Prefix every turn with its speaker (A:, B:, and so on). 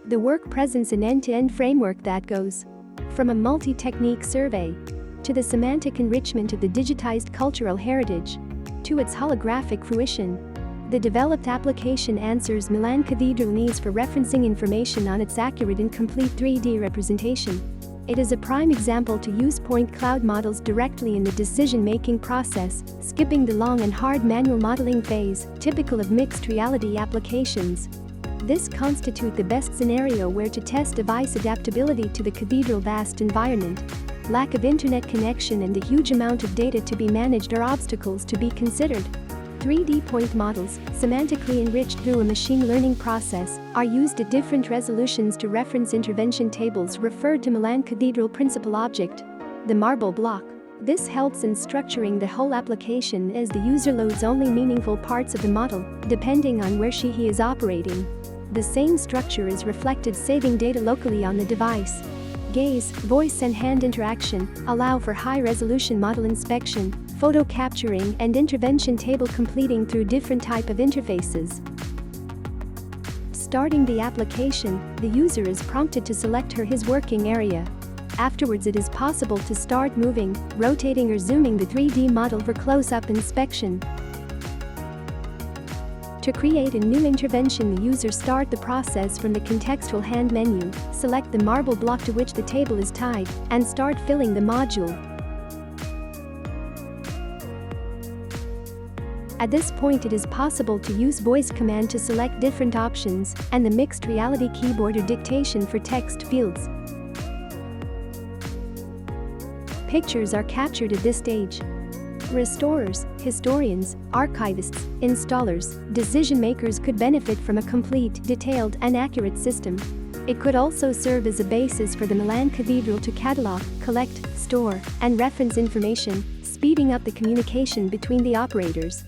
A: The work presents an end-to-end framework that goes from a multi-technique survey to the semantic enrichment of the digitized cultural heritage to its holographic fruition. The developed application answers Milan Cathedral needs for referencing information on its accurate and complete 3D representation. It is a prime example to use point cloud models directly in the decision-making process, skipping the long and hard manual modeling phase, typical of mixed reality applications. This constitutes the best scenario where to test device adaptability to the cathedral vast environment. Lack of internet connection and the huge amount of data to be managed are obstacles to be considered. 3D point models, semantically enriched through a machine learning process, are used at different resolutions to reference intervention tables referred to Milan Cathedral principal object, the marble block. This helps in structuring the whole application as the user loads only meaningful parts of the model, depending on where he is operating. The same structure is reflected, saving data locally on the device. Gaze, voice and hand interaction allow for high-resolution model inspection, photo capturing and intervention table completing through different type of interfaces. Starting the application, the user is prompted to select his working area. Afterwards, it is possible to start moving, rotating or zooming the 3D model for close-up inspection. To create a new intervention, the user start the process from the contextual hand menu, select the marble block to which the table is tied, and start filling the module. At this point, it is possible to use voice command to select different options and the mixed reality keyboard or dictation for text fields. Pictures are captured at this stage. Restorers, historians, archivists, installers, decision-makers could benefit from a complete, detailed, and accurate system. It could also serve as a basis for the Milan Cathedral to catalog, collect, store, and reference information, speeding up the communication between the operators.